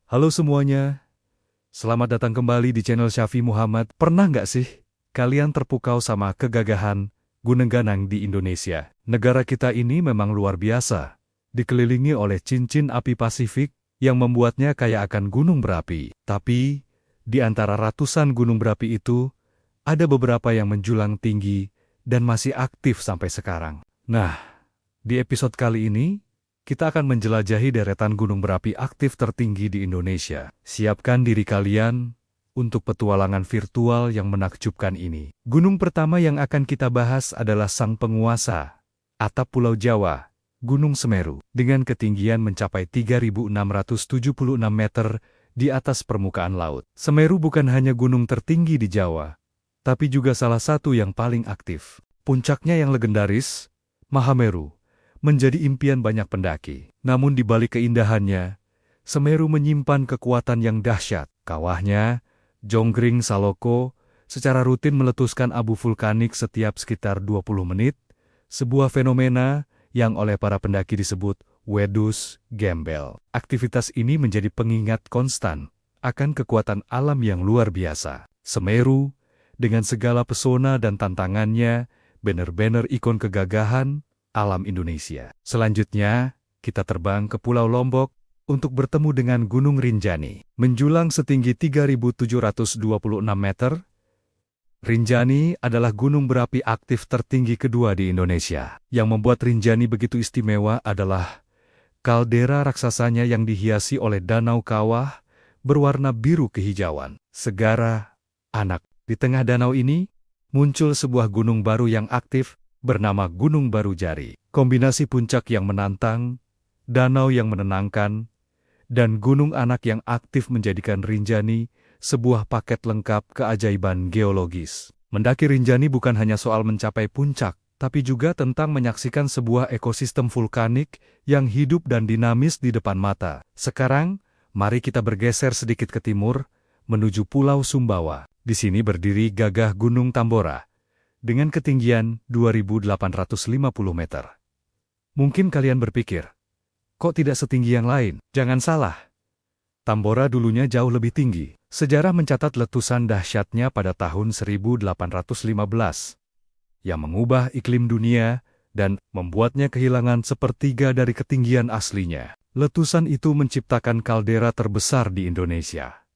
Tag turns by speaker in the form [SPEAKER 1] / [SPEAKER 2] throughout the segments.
[SPEAKER 1] Halo semuanya, selamat datang kembali di channel Syafi Muhammad. Pernah nggak sih kalian terpukau sama kegagahan Gunung Ganang di Indonesia? Negara kita ini memang luar biasa, dikelilingi oleh cincin api Pasifik yang membuatnya kayak akan gunung berapi. Tapi, di antara ratusan gunung berapi itu, ada beberapa yang menjulang tinggi dan masih aktif sampai sekarang. Nah, di episode kali ini, kita akan menjelajahi deretan gunung berapi aktif tertinggi di Indonesia. Siapkan diri kalian untuk petualangan virtual yang menakjubkan ini. Gunung pertama yang akan kita bahas adalah sang penguasa, atap Pulau Jawa, Gunung Semeru. Dengan ketinggian mencapai 3.676 meter di atas permukaan laut. Semeru bukan hanya gunung tertinggi di Jawa, tapi juga salah satu yang paling aktif. Puncaknya yang legendaris, Mahameru, menjadi impian banyak pendaki. Namun di balik keindahannya, Semeru menyimpan kekuatan yang dahsyat. Kawahnya, Jonggring Saloko, secara rutin meletuskan abu vulkanik setiap sekitar 20 menit, sebuah fenomena yang oleh para pendaki disebut wedus gembel. Aktivitas ini menjadi pengingat konstan akan kekuatan alam yang luar biasa. Semeru, dengan segala pesona dan tantangannya, benar-benar ikon kegagahan alam Indonesia. Selanjutnya, kita terbang ke Pulau Lombok untuk bertemu dengan Gunung Rinjani. Menjulang setinggi 3.726 meter, Rinjani adalah gunung berapi aktif tertinggi kedua di Indonesia. Yang membuat Rinjani begitu istimewa adalah kaldera raksasanya yang dihiasi oleh danau kawah berwarna biru kehijauan. Segara, anak. Di tengah danau ini, muncul sebuah gunung baru yang aktif, bernama Gunung Baru Jari. Kombinasi puncak yang menantang, danau yang menenangkan, dan gunung anak yang aktif menjadikan Rinjani sebuah paket lengkap keajaiban geologis. Mendaki Rinjani bukan hanya soal mencapai puncak, tapi juga tentang menyaksikan sebuah ekosistem vulkanik yang hidup dan dinamis di depan mata. Sekarang, mari kita bergeser sedikit ke timur, menuju Pulau Sumbawa. Di sini berdiri gagah Gunung Tambora, dengan ketinggian 2.850 meter. Mungkin kalian berpikir, kok tidak setinggi yang lain? Jangan salah. Tambora dulunya jauh lebih tinggi. Sejarah mencatat letusan dahsyatnya pada tahun 1815, yang mengubah iklim dunia dan membuatnya kehilangan sepertiga dari ketinggian aslinya. Letusan itu menciptakan kaldera terbesar di Indonesia,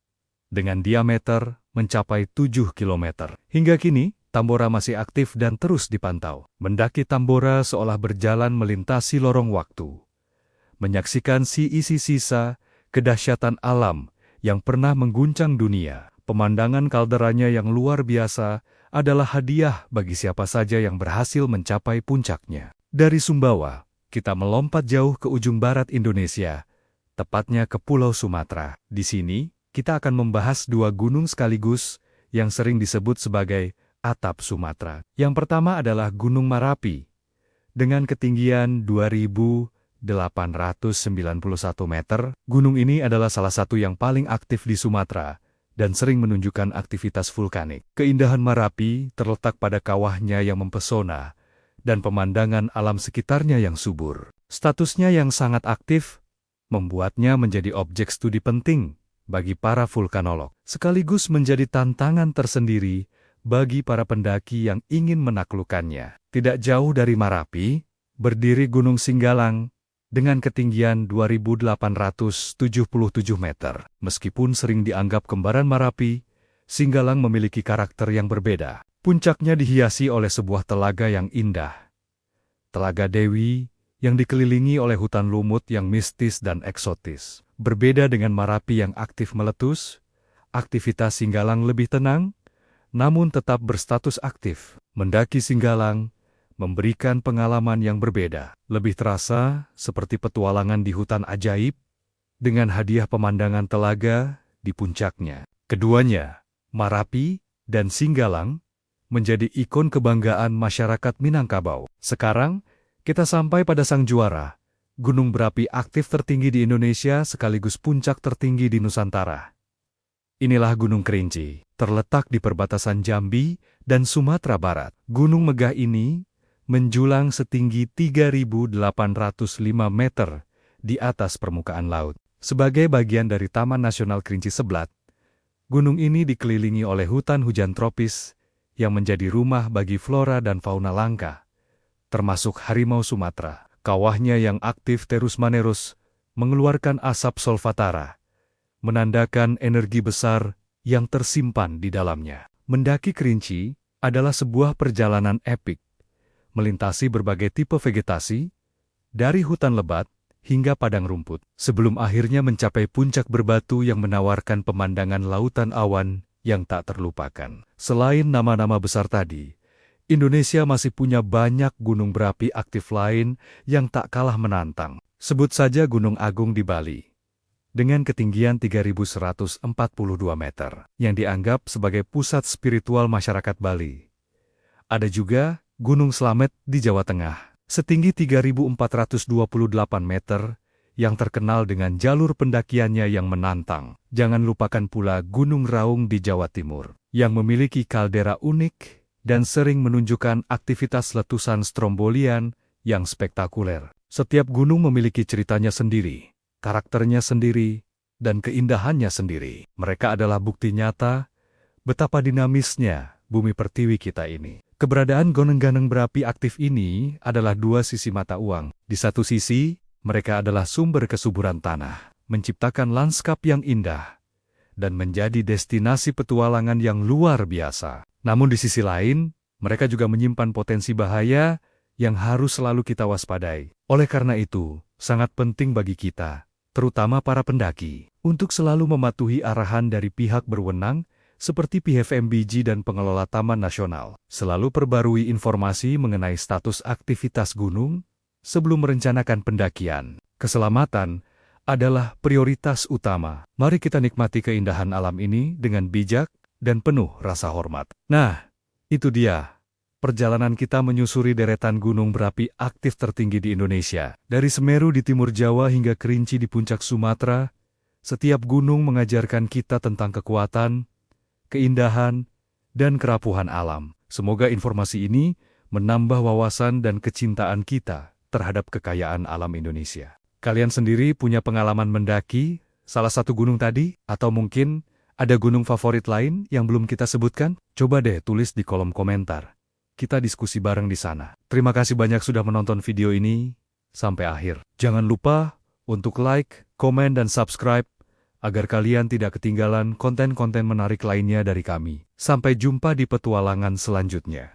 [SPEAKER 1] dengan diameter mencapai 7 km. Hingga kini, Tambora masih aktif dan terus dipantau. Mendaki Tambora seolah berjalan melintasi lorong waktu, menyaksikan isi sisa kedahsyatan alam yang pernah mengguncang dunia. Pemandangan kalderanya yang luar biasa adalah hadiah bagi siapa saja yang berhasil mencapai puncaknya. Dari Sumbawa, kita melompat jauh ke ujung barat Indonesia, tepatnya ke Pulau Sumatera. Di sini, kita akan membahas dua gunung sekaligus yang sering disebut sebagai atap Sumatera. Yang pertama adalah Gunung Marapi, dengan ketinggian 2.891 meter. Gunung ini adalah salah satu yang paling aktif di Sumatera dan sering menunjukkan aktivitas vulkanik. Keindahan Marapi terletak pada kawahnya yang mempesona dan pemandangan alam sekitarnya yang subur. Statusnya yang sangat aktif membuatnya menjadi objek studi penting bagi para vulkanolog, sekaligus menjadi tantangan tersendiri bagi para pendaki yang ingin menaklukkannya. Tidak jauh dari Marapi, berdiri Gunung Singgalang dengan ketinggian 2.877 meter. Meskipun sering dianggap kembaran Marapi, Singgalang memiliki karakter yang berbeda. Puncaknya dihiasi oleh sebuah telaga yang indah, Telaga Dewi, yang dikelilingi oleh hutan lumut yang mistis dan eksotis. Berbeda dengan Marapi yang aktif meletus, aktivitas Singgalang lebih tenang, namun tetap berstatus aktif. Mendaki Singgalang memberikan pengalaman yang berbeda. Lebih terasa seperti petualangan di hutan ajaib, dengan hadiah pemandangan telaga di puncaknya. Keduanya, Marapi dan Singgalang, menjadi ikon kebanggaan masyarakat Minangkabau. Sekarang, kita sampai pada sang juara, gunung berapi aktif tertinggi di Indonesia sekaligus puncak tertinggi di Nusantara. Inilah Gunung Kerinci, terletak di perbatasan Jambi dan Sumatera Barat. Gunung megah ini menjulang setinggi 3.805 meter di atas permukaan laut. Sebagai bagian dari Taman Nasional Kerinci Seblat, gunung ini dikelilingi oleh hutan hujan tropis yang menjadi rumah bagi flora dan fauna langka, termasuk harimau Sumatera. Kawahnya yang aktif terus-menerus mengeluarkan asap solvatara, menandakan energi besar yang tersimpan di dalamnya. Mendaki Kerinci adalah sebuah perjalanan epik, melintasi berbagai tipe vegetasi, dari hutan lebat hingga padang rumput, sebelum akhirnya mencapai puncak berbatu yang menawarkan pemandangan lautan awan yang tak terlupakan. Selain nama-nama besar tadi, Indonesia masih punya banyak gunung berapi aktif lain yang tak kalah menantang. Sebut saja Gunung Agung di Bali, dengan ketinggian 3.142 meter, yang dianggap sebagai pusat spiritual masyarakat Bali. Ada juga Gunung Slamet di Jawa Tengah, setinggi 3.428 meter, yang terkenal dengan jalur pendakiannya yang menantang. Jangan lupakan pula Gunung Raung di Jawa Timur, yang memiliki kaldera unik dan sering menunjukkan aktivitas letusan strombolian yang spektakuler. Setiap gunung memiliki ceritanya sendiri, karakternya sendiri, dan keindahannya sendiri. Mereka adalah bukti nyata betapa dinamisnya bumi pertiwi kita ini. Keberadaan gunung-gunung berapi aktif ini adalah dua sisi mata uang. Di satu sisi, mereka adalah sumber kesuburan tanah, menciptakan lanskap yang indah, dan menjadi destinasi petualangan yang luar biasa. Namun di sisi lain, mereka juga menyimpan potensi bahaya yang harus selalu kita waspadai. Oleh karena itu, sangat penting bagi kita, terutama para pendaki, untuk selalu mematuhi arahan dari pihak berwenang seperti PVMBG dan pengelola Taman Nasional. Selalu perbarui informasi mengenai status aktivitas gunung sebelum merencanakan pendakian. Keselamatan adalah prioritas utama. Mari kita nikmati keindahan alam ini dengan bijak dan penuh rasa hormat. Nah, itu dia perjalanan kita menyusuri deretan gunung berapi aktif tertinggi di Indonesia. Dari Semeru di timur Jawa hingga Kerinci di puncak Sumatera, setiap gunung mengajarkan kita tentang kekuatan, keindahan, dan kerapuhan alam. Semoga informasi ini menambah wawasan dan kecintaan kita terhadap kekayaan alam Indonesia. Kalian sendiri punya pengalaman mendaki salah satu gunung tadi? Atau mungkin ada gunung favorit lain yang belum kita sebutkan? Coba deh tulis di kolom komentar. Kita diskusi bareng di sana. Terima kasih banyak sudah menonton video ini sampai akhir. Jangan lupa untuk like, komen, dan subscribe agar kalian tidak ketinggalan konten-konten menarik lainnya dari kami. Sampai jumpa di petualangan selanjutnya.